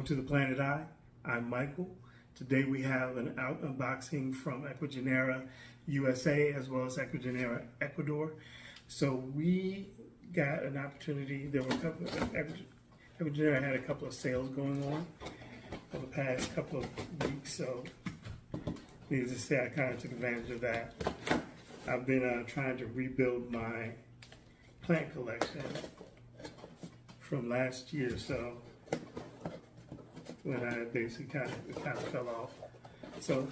Welcome to the Planet Eye. I'm Michael. Today we have an unboxing from Ecuagenera USA as well as Ecuagenera Ecuador. So we got an opportunity. There were a couple of Ecuagenera had a couple of sales going on for the past couple of weeks. So needless to say, I kind of took advantage of that. I've been trying to rebuild my plant collection from last year, so when I basically kind of fell off. So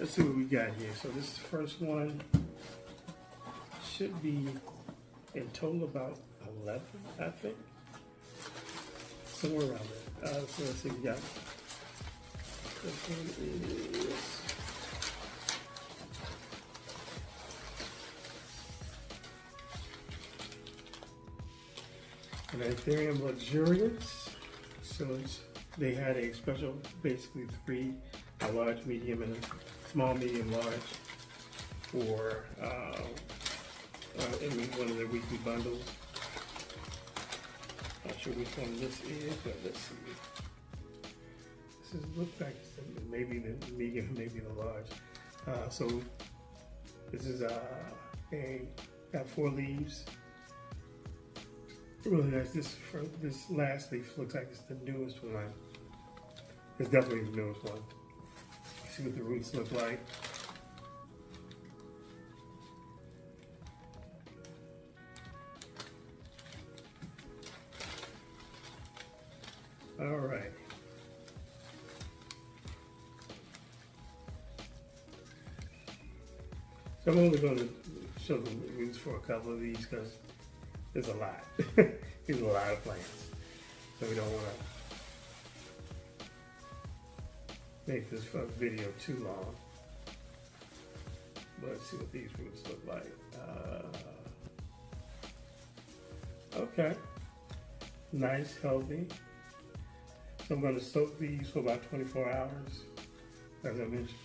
let's see what we got here. So this first one should be in total about 11, I think, somewhere around there. So let's see what we got. This one is an Anthurium luxurians. So they had a special, basically three, a large, medium, and a small, medium, large for in one of their weekly bundles. Not sure which one this is, but let's see. This looks like maybe the medium, maybe the large. So this is got 4 leaves. Really nice. This last leaf looks like it's the newest one. It's definitely the newest one. See what the roots look like. All right. So I'm only going to show the roots for a couple of these because there's a lot. There's a lot of plants. So we don't want to make this video too long. But let's see what these roots look like. Okay. Nice, healthy. So I'm going to soak these for about 24 hours. As I mentioned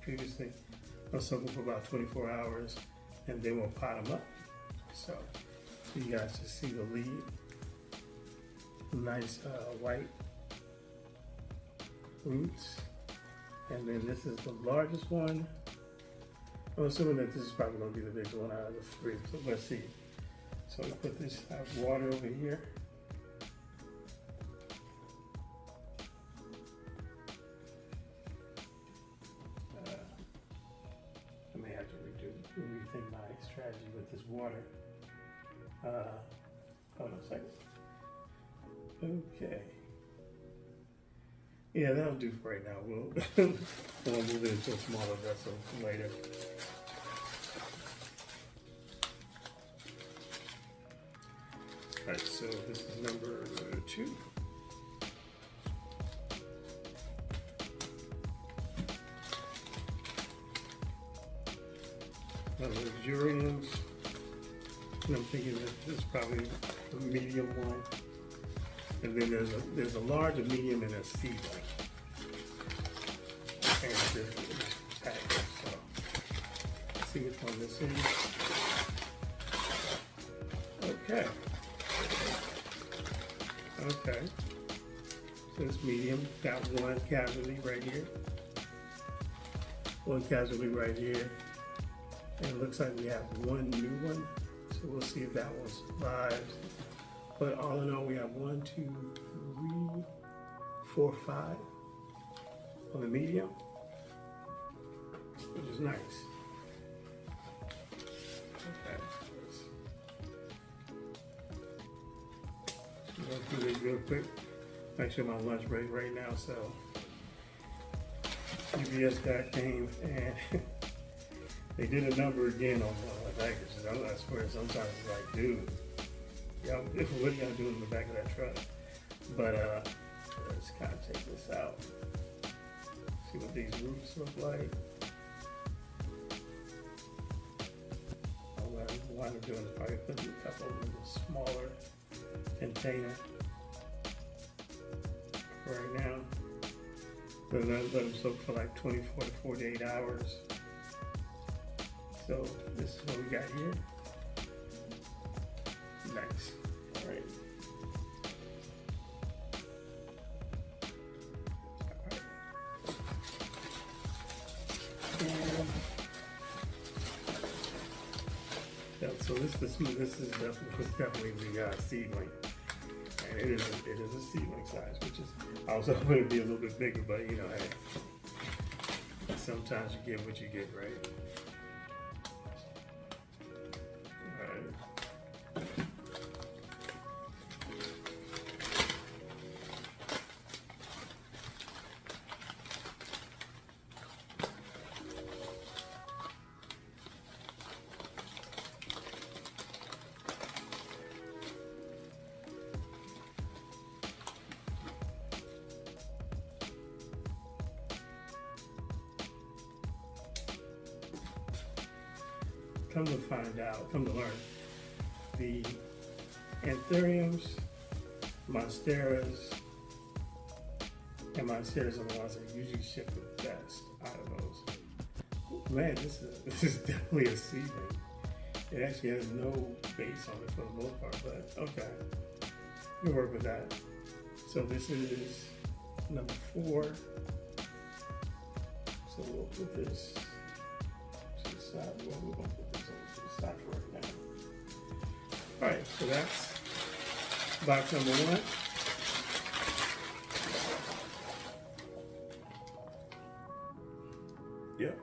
previously, I'll soak them for about 24 hours and then we'll pot them up. So you guys can see the lead. Nice white roots. And then this is the largest one. I'm assuming that this is probably going to be the biggest one out of the 3. So let's see. So we put this water over here. I may have to rethink my strategy with this water. Hold on a second. Okay. Yeah, that'll do for right now. We'll move it into a smaller vessel later. Alright, so this is number 2. Luxurians. And I'm thinking that this is probably a medium one. And then there's a large, a medium, and a seedling. And this package. So let's see which one this is. Okay. Okay. So this medium got one casualty right here. One casualty right here. And it looks like we have one new one. So we'll see if that one survives. But all in all, we have 1, 2, 3, 4, 5 on the medium, which is nice. Okay. I'm going through this real quick. Actually, my lunch break right now, so UPS guy came and they did a number again on my packages. I swear, sometimes it's like, dude, y'all, what are y'all doing in the back of that truck? But let's kind of take this out. See what these roots look like. What I wind up doing is probably putting a couple of them in a smaller container right now. But let them soak for like 24 to 48 hours. So this is what we got here. Nice. All right. this is definitely the seedling, and it is a seedling size, which is I was hoping it'd be a little bit bigger, but you know, hey, sometimes you get what you get, right? Come to learn, the Anthuriums, Monsteras, and Monsteras are the ones that usually ship the best out of those. Man, this is definitely a seedling. It actually has no base on it for the most part, but okay, we'll work with that. So this is number 4. So we'll put this to the side. Well, we're going to put this over to the side for right now. All right, so that's box number 1. Yep.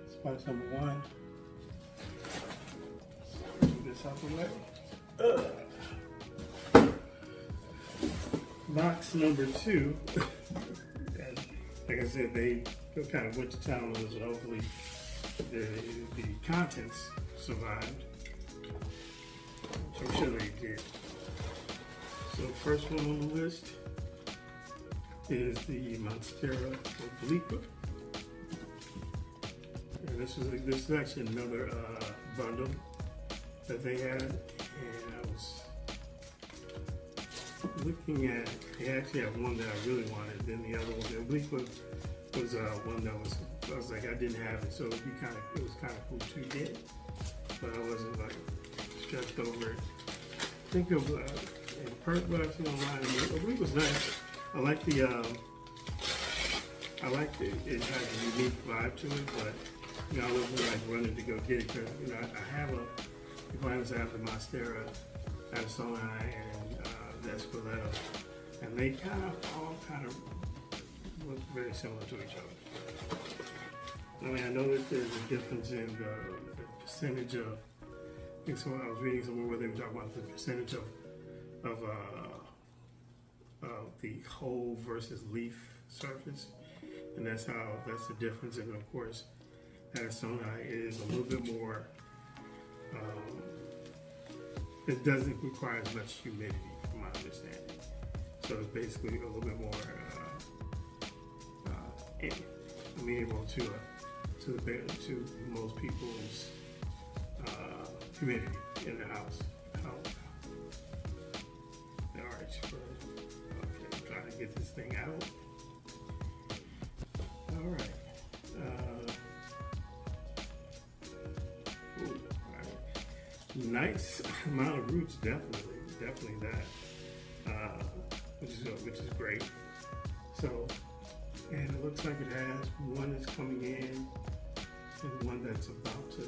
That's box number 1. So do this out the way. Box number 2. Like I said, they kind of went to town on this, and hopefully the contents survived. I'm sure they did. So first one on the list is the Monstera obliqua. And this is actually another bundle that they had, and I was looking at. They actually have one that I really wanted. Then the other one, the obliqua, was one that I was like I didn't have it, so it was kind of cool to get, but I wasn't like stressed over it. Think of what I've seen online. The obliqua was nice. I like it has a unique vibe to it, but you know, I wasn't like running to go get it because you know I have the Monstera, Addisoni, and the Esqueleto, and they all look very similar to each other. I mean, I know that there's a difference in the percentage of. I think I was reading somewhere where they were talking about the percentage of the whole versus leaf surface, and that's the difference. And of course, Addisoni is a little bit more. It doesn't require as much humidity, from my understanding. So it's basically a little bit more amenable to most people's humidity in the house. Okay, I'm trying to get this thing out. All right. All right. Nice amount of roots, definitely that, which is great. So, and it looks like it has one that's coming in and one that's about to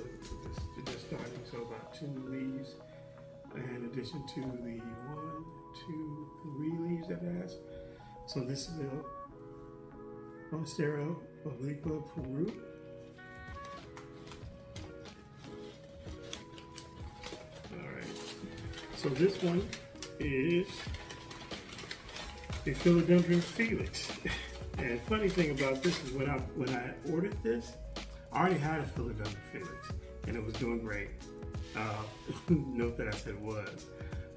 just starting. So about 2 leaves, in addition to the 1, 2, 3 leaves that it has. So this is the Monstera obliqua Peru. All right. So this one is the Philodendron Felix. And funny thing about this is when I ordered this, I already had a Philodendron Felix, and it was doing great. Note that I said was.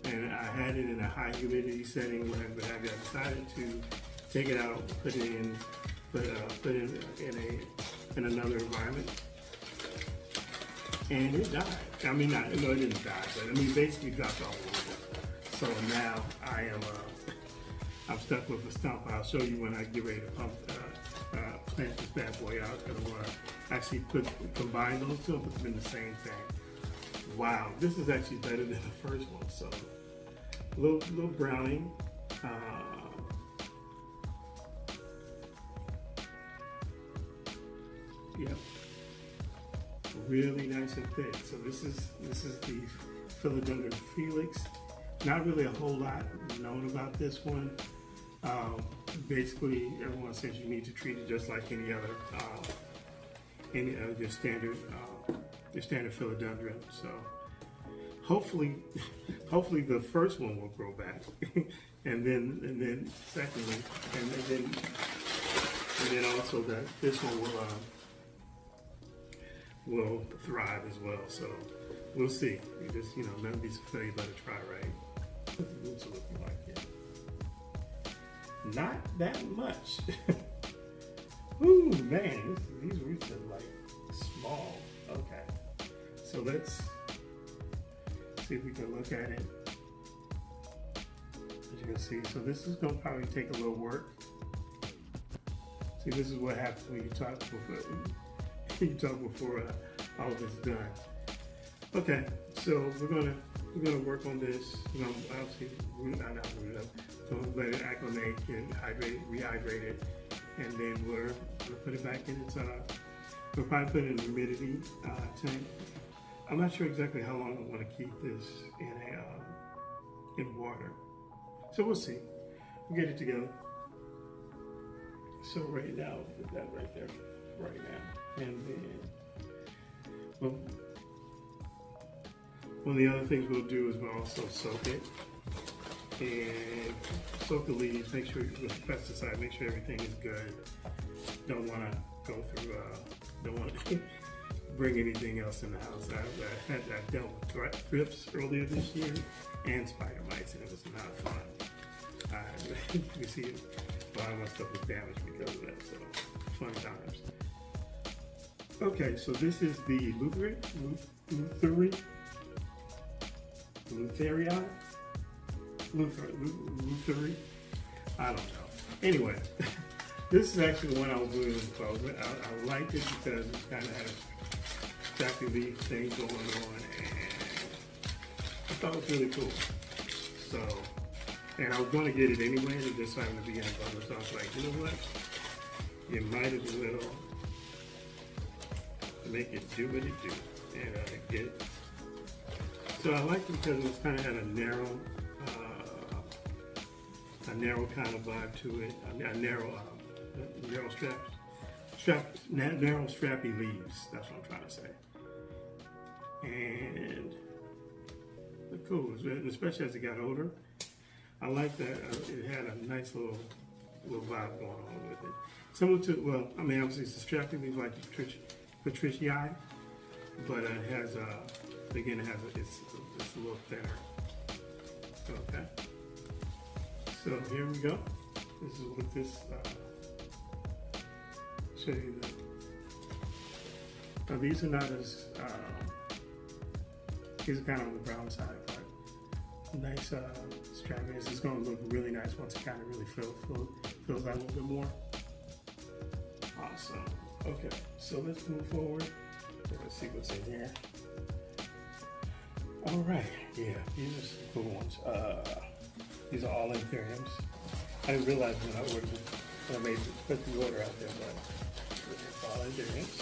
And I had it in a high humidity setting, but I decided to take it out, put it in another environment, and it died. I mean, no, it didn't die, but I mean, basically dropped all over. So now I'm stuck with a stump. I'll show you when I get ready to plant this bad boy out, because I want to actually combine those two and put them in the same thing. Wow, this is actually better than the first one. So little browning. Yep. really nice and thick. So this is the Philodendron Felix. Not really a whole lot known about this one. Basically, everyone says you need to treat it just like any other your standard philodendron. So hopefully the first one will grow back, and then secondly, and then also that this one will thrive as well. So we'll see. You just none of these failures, let it try, right? What's the roots looking like here? Not that much. Ooh, man, these roots are like small. Okay, so let's see if we can look at it. As you can see, so this is going to probably take a little work. See, this is what happens when you talk before all of it's done. Okay, so we're gonna work on this. Obviously, not root it up. So let it acclimate and rehydrate it, and then we're gonna put it back in its. We'll probably put it in a humidity tank. I'm not sure exactly how long I want to keep this in water. So we'll see. We'll get it together. So right now, put that right there, right now, and then one of the other things we'll do is we'll also soak it. And soak the leaves, make sure with pesticide, make sure everything is good. Don't want to go through, don't want to bring anything else in the house. I dealt with thrips earlier this year and spider mites, and it was not fun. You can see a lot of my stuff was damaged because of that, so fun times. Okay, so this is the Lutheria. I don't know. Anyway, this is actually the one I was really close with. I liked it because it kind of had a strappy leaf thing going on, and I thought it was really cool. So, and I was going to get it anyway, and it just happened to be in a bundle, so I was like, you know what? You might as well make it do what it do, and get it. So I liked it because it was kind of had a narrow kind of vibe to it. Narrow strappy leaves. That's what I'm trying to say. And they're cool, especially as it got older. I like that it had a nice little vibe going on with it. Similar to, well, I mean, obviously it's a strappy leaf like Patriciae, but it has again, it's a little thinner. Okay. So here we go. This is what this, show you that. Now these are not as, these are kind of on the brown side, but nice strappiness. It's going to look really nice once it kind of really fills out a little bit more. Awesome. Okay, so let's move forward. Let's see what's in here. All right, yeah, these are some cool ones. These are all Anthuriums. I didn't realize when I ordered it, when I put the order out there, but it's all Anthuriums.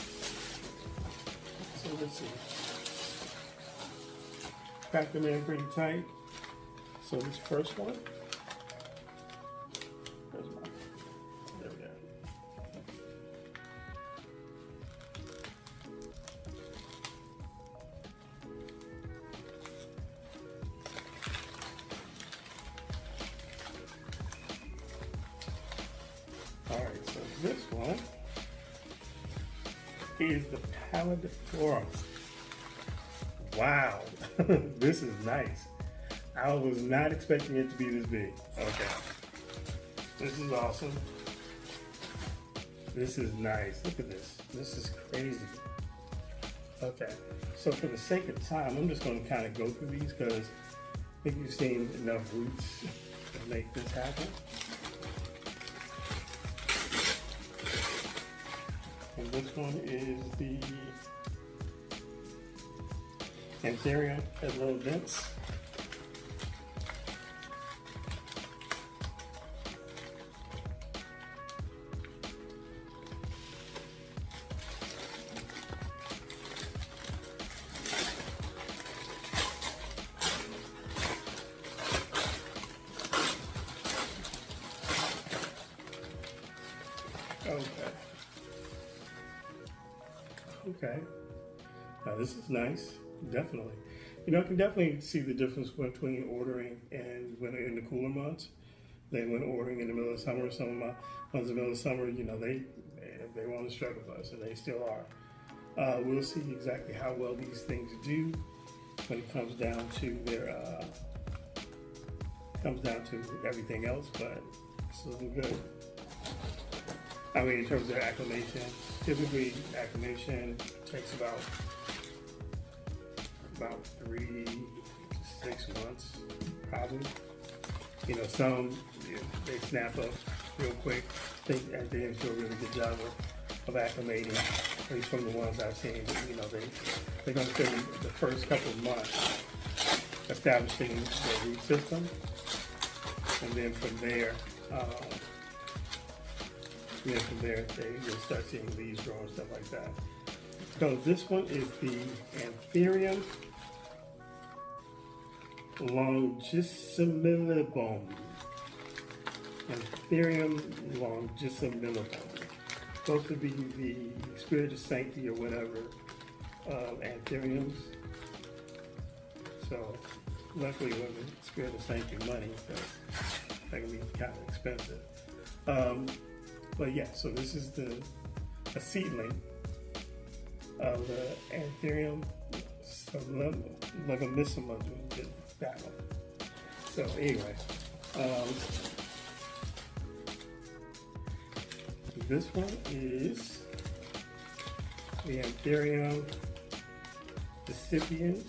So let's see. Pack them in pretty tight. So this first one, there we go. All right, so this one is the palatiform. Wow, this is nice. I was not expecting it to be this big. Okay, this is awesome. This is nice. Look at this. This is crazy. Okay, so for the sake of time, I'm just going to kind of go through these because I think you've seen enough roots to make this happen. And this one is the Anthurium, a little dense. Okay. Okay. Now this is nice, definitely. You know, I can definitely see the difference between ordering and when in the cooler months. Then when ordering in the middle of summer, some of my ones in the middle of summer, you know, they were on the struggle bus, and they still are. We'll see exactly how well these things do when it comes down to their everything else, but it's looking good. I mean, in terms of their acclimation, typically acclimation takes about 3 to 6 months, probably. You know, some they snap up real quick. They do a really good job of acclimating, at least from the ones I've seen. You know, they're going to spend the first couple of months establishing their root system, and then from there, you'll start seeing leaves grow and stuff like that. So this one is the Anthurium longissimilibum. Anthurium longissimilibum. Supposed to be the spirit of sanctity or whatever of Anthuriums. So luckily it wasn't spirit of sanctity money, so that can be kind of expensive. But yeah, so this is a seedling of the Anthurium legamissima, that one. So anyway, this one is the Anthurium decipiens.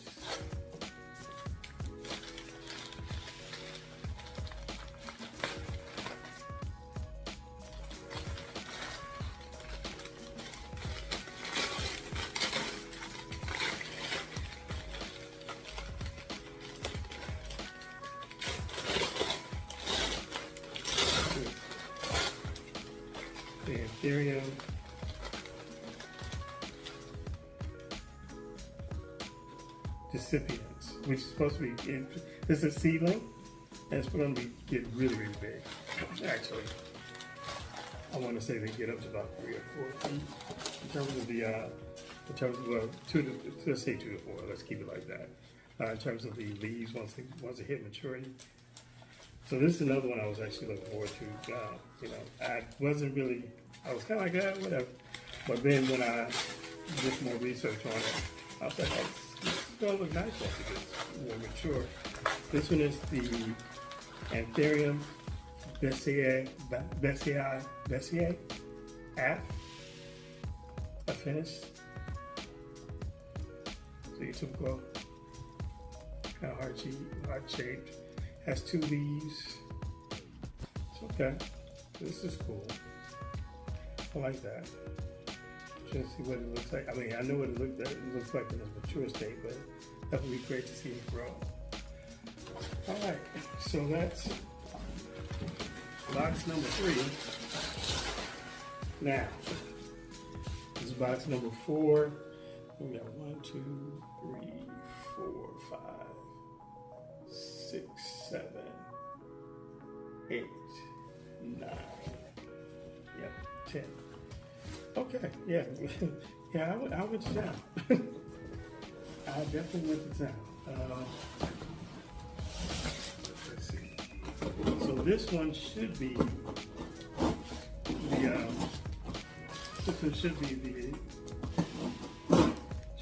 The Anthurium decipiens, which is supposed to be, this is a seedling, and it's going to get really, really big. Actually, I want to say they get up to about 3 or 4 feet in terms of let's say 2 to 4. Let's keep it like that. In terms of the leaves, once they hit maturity. So this is another one I was actually looking forward to. You know, I was kind of like, whatever. But then when I did more research on it, I was like, oh, this is going to look nice once it gets more mature. This one is the Anthurium Bessiae a finish. So your typical kind of heart shaped. Has 2 leaves. It's okay. This is cool. I like that. Just see what it looks like. I mean, I know what it looks like in its mature state, but that would be great to see it grow. All right. So that's box number 3. Now, this is box number 4. We got 1, 2, 3, 4, 5, 6, 7, 8, 9. Yep, 10. Okay, yeah. Yeah, I went to town. I definitely went to town. Let's see. So this one should be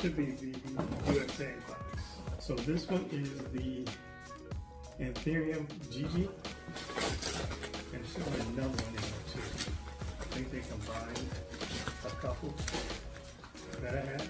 the USA box. So this one is the Anthurium Gigi, and should be another one in there too. I think they combined a couple that I had.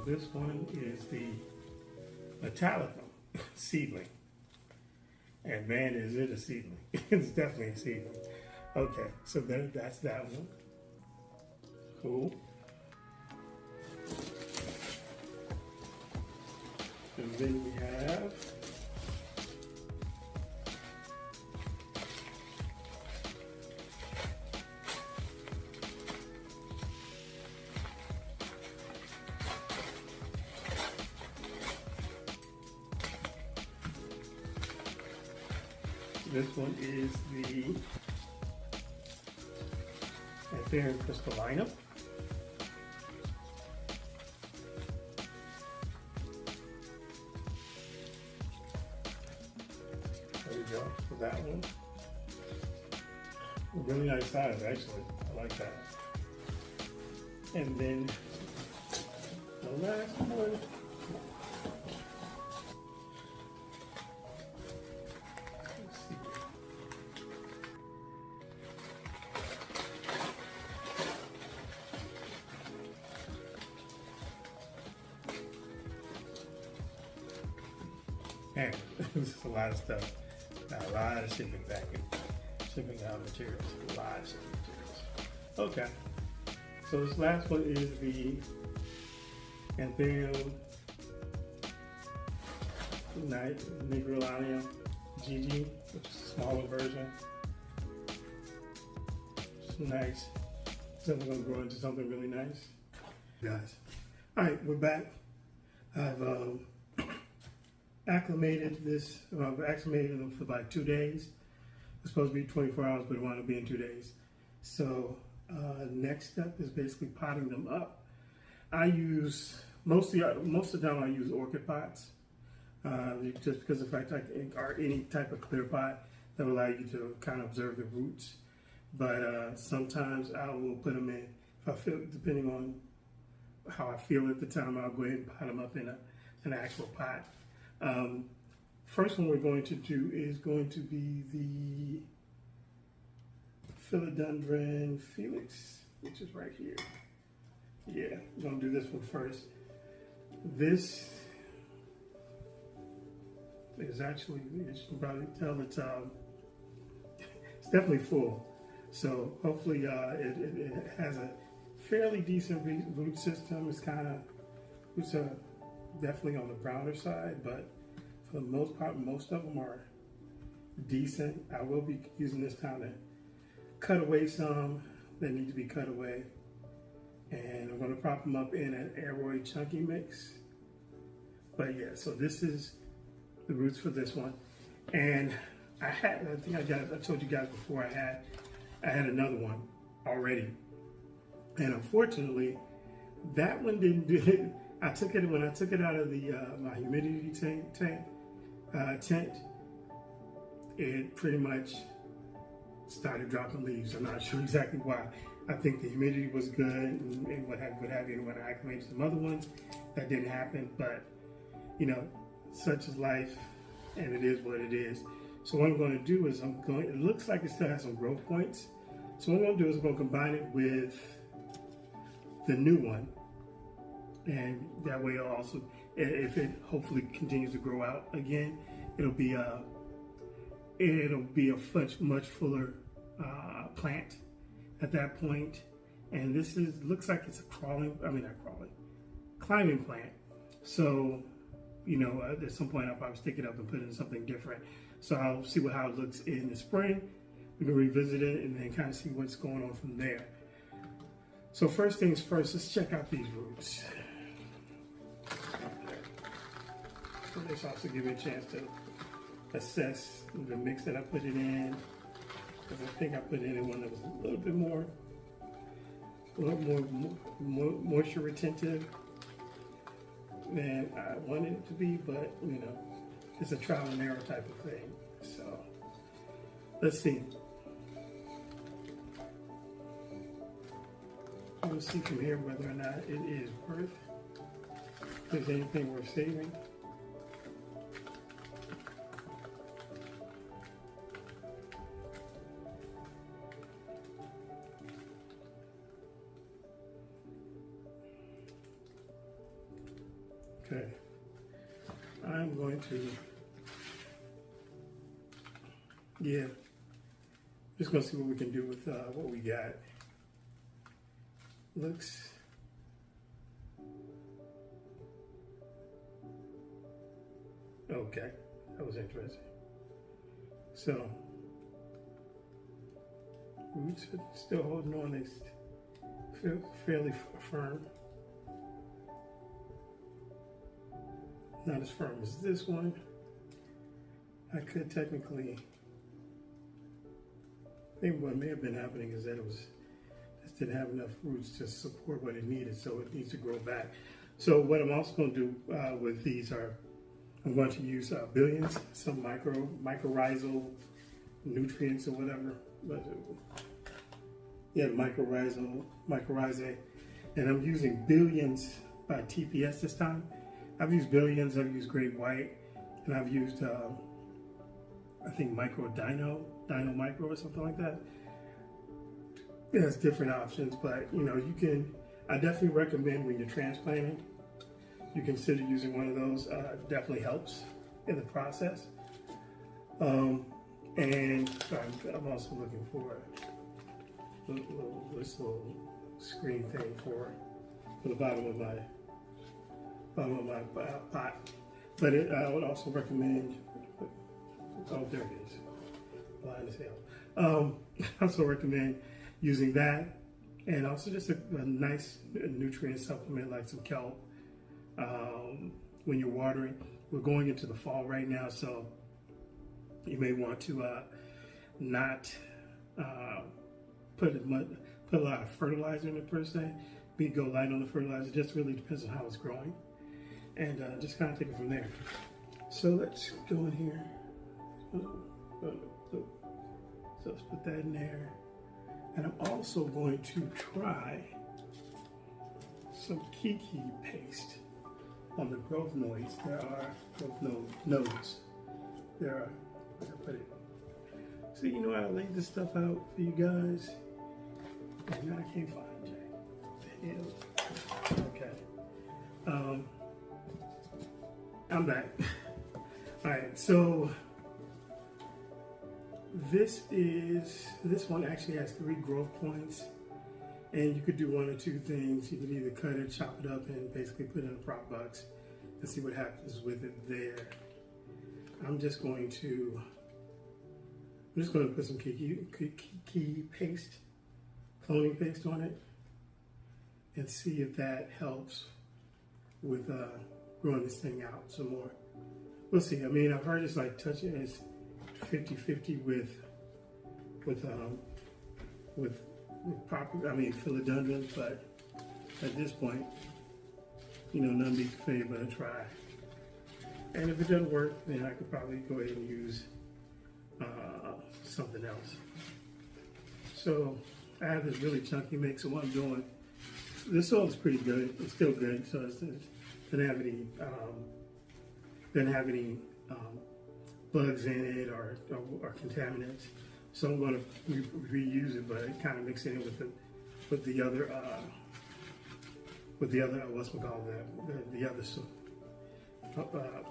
this one is the palatiform seedling. And man, is it a seedling. It's definitely a seedling. Okay, so that's that one. Cool. And then we have this one is the Anthurium crystallinum. There you go for that one. Really nice size, actually. I like that. And then the last one. Man, this is a lot of stuff. Got a lot of shipping materials. A lot of shipping materials. Okay. So this last one is the Anthurium nigrulanium GG, which is a smaller version. It's nice. It's definitely going to grow into something really nice. Guys. Alright, we're back. I've acclimated them for like 2 days. It's supposed to be 24 hours, but it wound up being 2 days. So next step is basically potting them up. I use most of the time I use orchid pots, just because of the fact or any type of clear pot that will allow you to kind of observe the roots. But sometimes I will put them in, if I feel, depending on how I feel at the time, I'll go ahead and pot them up in an actual pot. First one we're going to do is going to be the Philodendron Felix, which is right here. Yeah, I'm going to do this one first. This is actually, as you can probably tell, it's definitely full. So hopefully it has a fairly decent root system. It's definitely on the browner side, but for the most part, most of them are decent. I will be using this time to cut away some that need to be cut away. And I'm going to prop them up in an aeroid chunky mix. But yeah, so this is the roots for this one. And I told you guys before, I had another one already. And unfortunately, that one didn't do it. When I took it out of the my humidity tent, it pretty much started dropping leaves. I'm not sure exactly why. I think the humidity was good and what have you. And when I acclimated some other ones, that didn't happen. But you know, such is life, and it is what it is. So what I'm going to do is it looks like it still has some growth points. So what I'm going to do is I'm going to combine it with the new one. And that way it'll also, if it hopefully continues to grow out again, it'll be a much fuller plant at that point. And this looks like it's a climbing plant. So, you know, at some point I'll probably stick it up and put it in something different. So I'll see how it looks in the spring. We can revisit it and then kind of see what's going on from there. So first things first, let's check out these roots. So this also gives me a chance to assess the mix that I put it in. Because I think I put it in one that was a little bit more moisture retentive than I wanted it to be, but you know, it's a trial and error type of thing. So let's see. We'll see from here whether or not it is worth, if there's anything worth saving. Okay. I'm going to, yeah, just gonna see what we can do with what we got. Looks, okay, that was interesting. So, roots are still holding on, they feel fairly firm. Not as firm as this one. I could technically, I think what may have been happening is that it was just didn't have enough roots to support what it needed, so it needs to grow back. So what I'm also going to do with these are, I'm going to use billions, some mycorrhizal nutrients or whatever. But, yeah, mycorrhizae, and I'm using billions by TPS this time. I've used billions, I've used Great White, and I've used, I think Dino Micro or something like that. It has different options, but you know, you can, I definitely recommend when you're transplanting, you consider using one of those. Definitely helps in the process. And I'm also looking for this little screen thing for the bottom of my pot. But I would also recommend, oh, there it is, blind as hell. I also recommend using that, and also just a nice nutrient supplement like some kelp when you're watering. We're going into the fall right now, so you may want to not put a lot of fertilizer in it per se. Go light on the fertilizer. It just really depends on how it's growing, and just kind of take it from there. So let's go in here. So let's put that in there. And I'm also going to try some Kiki paste on the growth nodes. There are growth nodes. There are, where I put it. So you know how I laid this stuff out for you guys? And now I can't find it. The hell? Okay. I'm back. All right, so this one actually has 3 growth points, and you could do one or two things. You could either cut it, chop it up, and basically put it in a prop box and see what happens with it there. I'm just going to put some Kiki paste, cloning paste on it, and see if that helps with growing this thing out some more. We'll see. I mean, I've heard it's like touching it's 50-50 with philodendrons, but at this point, you know, none beats a failure but a try. And if it doesn't work, then I could probably go ahead and use something else. So I have this really chunky mix, so what I'm doing, this soil is pretty good. It's still good, so it doesn't have any bugs in it or contaminants. So I'm going to reuse it, but kind of mix it in with the other what's it called, the other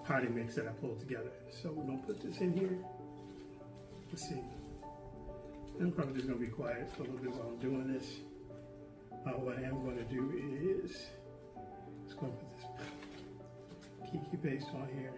potting mix that I pulled together. So we're going to put this in here. Let's see. I'm probably just going to be quiet for a little bit while I'm doing this. What I am going to do is just going to put this Kiki paste on here.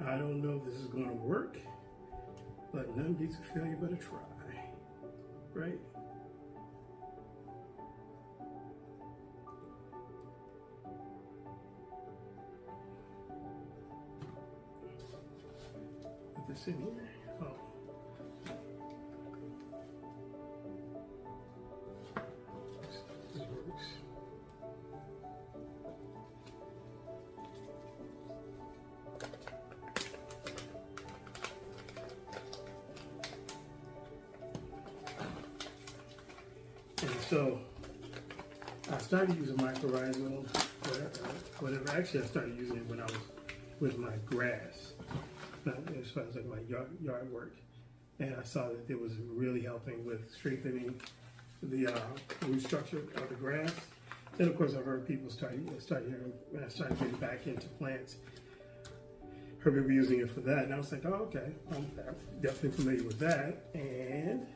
I don't know if this is going to work, but none beats a failure but a try, right? this in here. Oh. This works. And so I started using mycorrhizal, whatever. Actually, I started using it when I was with my grass, not as far as like my yard work. And I saw that it was really helping with strengthening the root structure of the grass. Then, of course, I've heard people start hearing when I started getting back into plants. Heard people using it for that, and I was like, oh, okay, I'm definitely familiar with that, and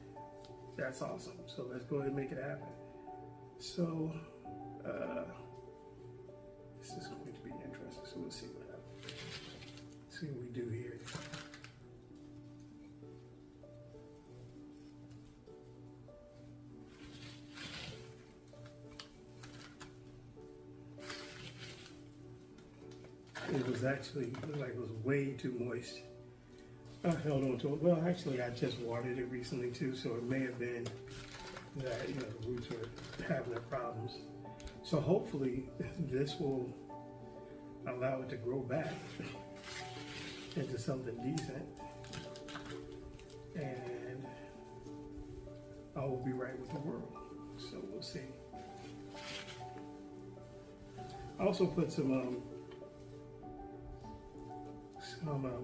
that's awesome. So let's go ahead and make it happen. So this is going to be interesting. So we'll see what happens. See what we do here. It was actually, it looked like it was way too moist. I held on to it. Well, actually, I just watered it recently too, so it may have been that, you know, the roots are having their problems. So hopefully this will allow it to grow back into something decent, and I will be right with the world. So we'll see. I also put some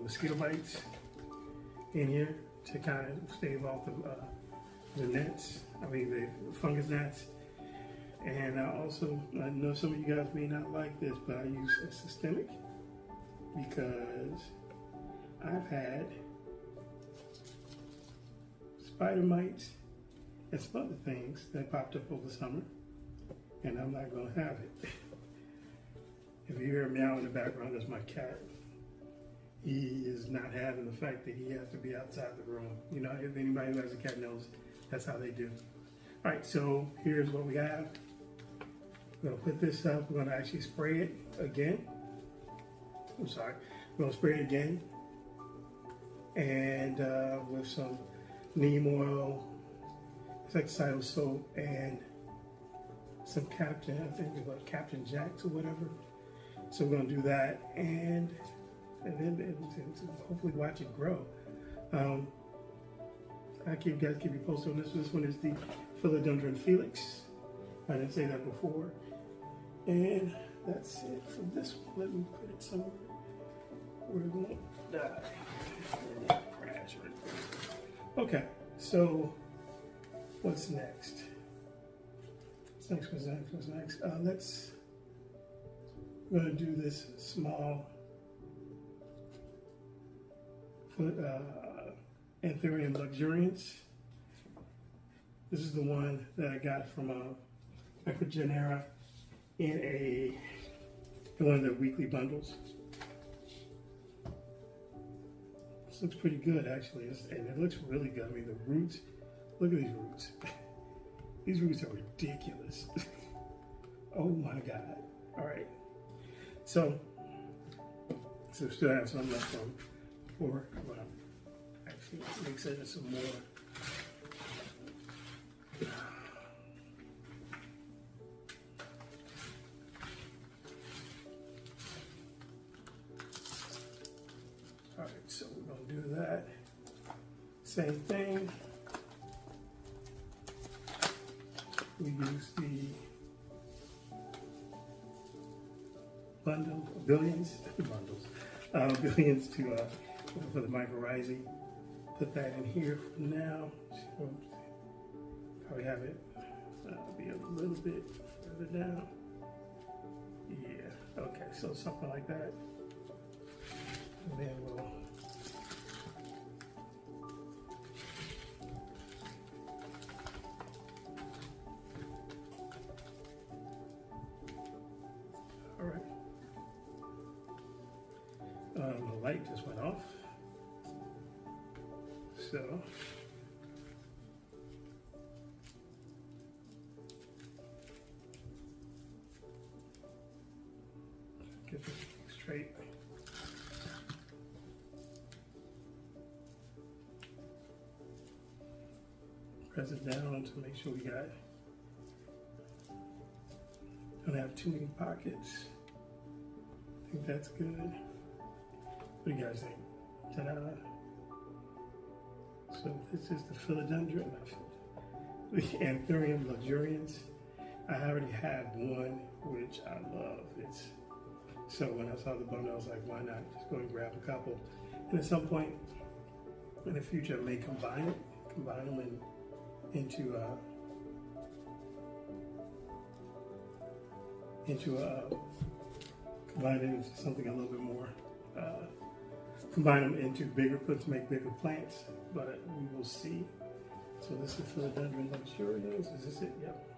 mosquito bites in here to kind of stave off the nets, the fungus gnats. And I know some of you guys may not like this, but I use a systemic because I've had spider mites and some other things that popped up over the summer, and I'm not gonna have it. If you hear a meow in the background, that's my cat. He is not having the fact that he has to be outside the room. You know, if anybody who has a cat knows, that's how they do. All right, so here's what we have. We're gonna put this up. We're gonna actually spray it again. I'm sorry. We're gonna spray it again. And with some neem oil, insecticidal soap, and some Captain, I think it's like Captain Jacks or whatever. So we're gonna do that, and then hopefully watch it grow. I keep you posted on this. This one is the Philodendron Felix. I didn't say that before. And that's it for this one. Let me put it somewhere where it won't die. And then crash right there. Okay, so what's next? What's next? We're gonna do this small Anthurium luxurians. This is the one that I got from Ecuagenera in one of their weekly bundles. This looks pretty good, actually, and it looks really good. I mean, the roots, look at these roots. These roots are ridiculous. Oh my God. All right. So still have some left from before. Well, actually, mix it in some more. All right, so we're gonna do that. Same thing. We use the billions to for the mycorrhizae. Put that in here for now. So probably have it be a little bit further down. Yeah. Okay. So something like that, and then we'll. All right. The light just went off. So get this straight. press it down to make sure we don't have too many pockets. I think that's good. What do you guys think? Ta-da! So this is the Philodendron, the Anthurium luxurians. I already have one, which I love. So when I saw the bundle, I was like, why not just go and grab a couple? And at some point in the future, I may combine them into something a little bit more. Combine them into bigger plants, make bigger plants, but we will see. So this is Philodendron luxurians. Is this it? Yep.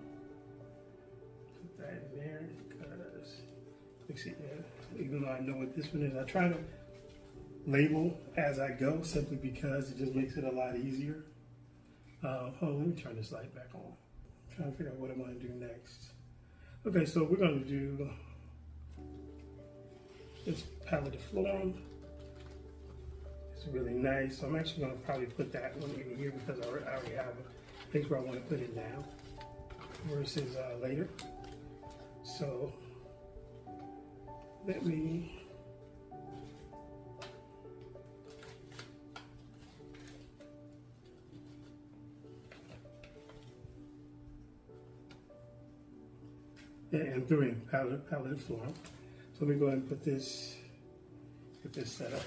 Put that in there because let's see. Even though I know what this one is, I try to label as I go simply because it just makes it a lot easier. Hold on, let me turn this light back on. I'm trying to figure out what I'm going to do next. Okay, so we're going to do this palatiform. It's really nice. So I'm actually going to probably put that one in here because I already have a place where I want to put it now versus later. So let me Anthurium palatiform. So let me go ahead and get this set up.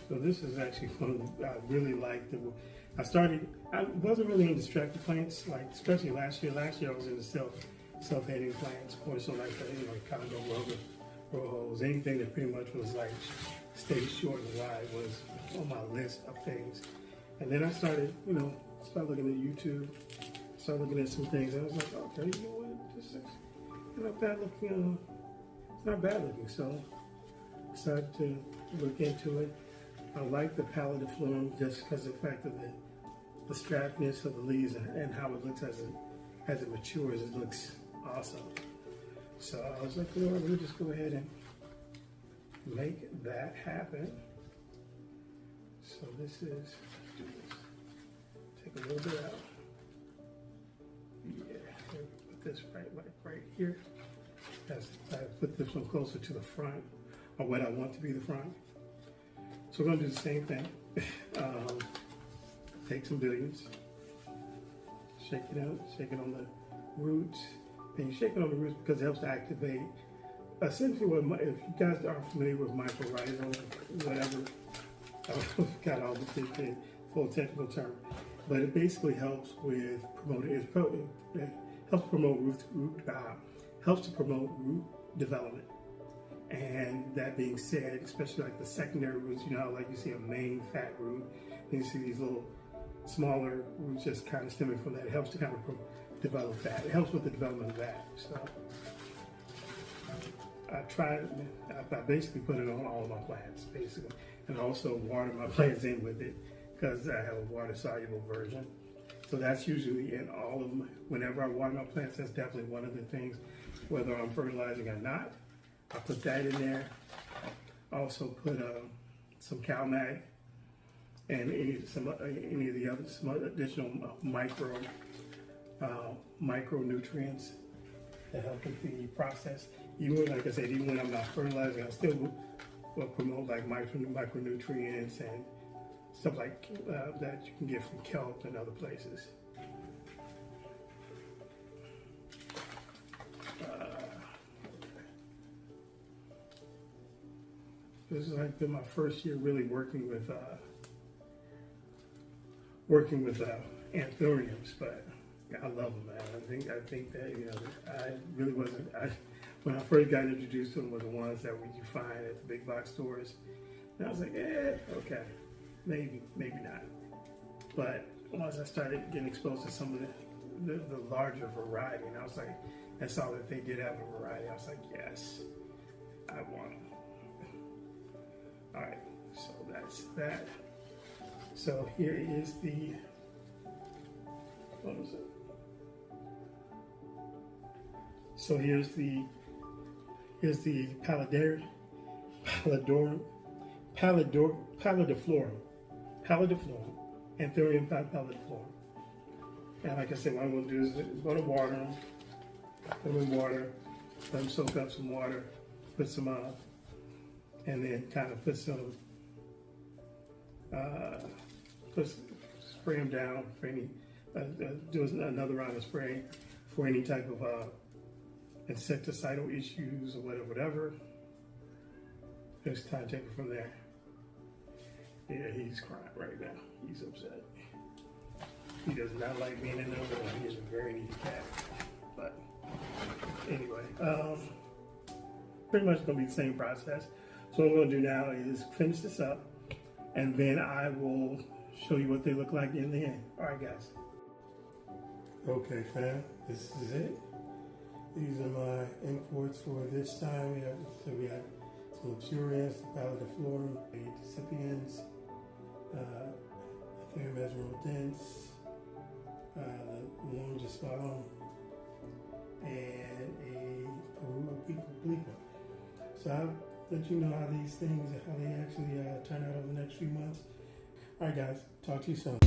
So this is actually one I really liked. I wasn't really into distracted plants, like especially last year. Last year I was into self-heading plants, more so like the Congo rojos, anything that pretty much was like stay short and wide was on my list of things. And then I started looking at YouTube, started looking at some things, and I was like, okay, you know what, this is not bad looking. It's not bad looking. So I started to look into it. I like the palatiform just because of the fact of the strapness of the leaves and how it looks as it matures. It looks awesome. So I was like, you know what, let me just go ahead and make that happen. So this is, take a little bit out. Yeah, put this right here. I put this one closer to the front, or what I want to be the front. So we're going to do the same thing. Take some billions, shake it out, shake it on the roots. And you shake it on the roots because it helps to activate. Essentially, if you guys aren't familiar with mycorrhizal, whatever, I've got all the full technical term, but it basically helps with promoting. It helps promote helps to promote root development. And that being said, especially like the secondary roots, like you see a main fat root, and you see these little smaller roots just kind of stemming from that. It helps to kind of develop that. It helps with the development of that. So I basically put it on all of my plants, basically. And also water my plants in with it because I have a water-soluble version. So that's usually in all of them. Whenever I water my plants, that's definitely one of the things, whether I'm fertilizing or not. I put that in there. I also put some CalMag and some additional micronutrients that help with the process. Even like I said, even when I'm not fertilizing, I still will promote like micronutrients and stuff like that you can get from kelp and other places. This has like been my first year really working with anthuriums, but I love them, man. I think that I really wasn't. When I first got introduced to them, were the ones that you find at the big box stores, and I was like, okay, maybe not. But once I started getting exposed to some of the larger variety, and I was like, I saw that they did have a variety. I was like, yes, I want them. All right, so that's that. So here is the, what was it? So here's the Here's the palatiform. Anthurium palatiform. And like I said, what I'm going to do is going to water them. Put them in water. Let them soak up some water. Put some and then kind of put some, spray them down for any, do another round of spraying for any type of insecticidal issues or whatever. Just kind of take it from there. Yeah, he's crying right now. He's upset. He does not like being in the room. He's a very needy cat. But anyway, pretty much gonna be the same process. So what I'm gonna do now is finish this up, and then I will show you what they look like in the end. All right, guys. Okay, fam, this is it. These are my imports for this time. We have some luxurians, the palatiform, the recipients, Anthurium dense, the longest bottom, and a Powerdirector. So I'll let you know how these things, how they actually turn out over the next few months. All right, guys, talk to you soon.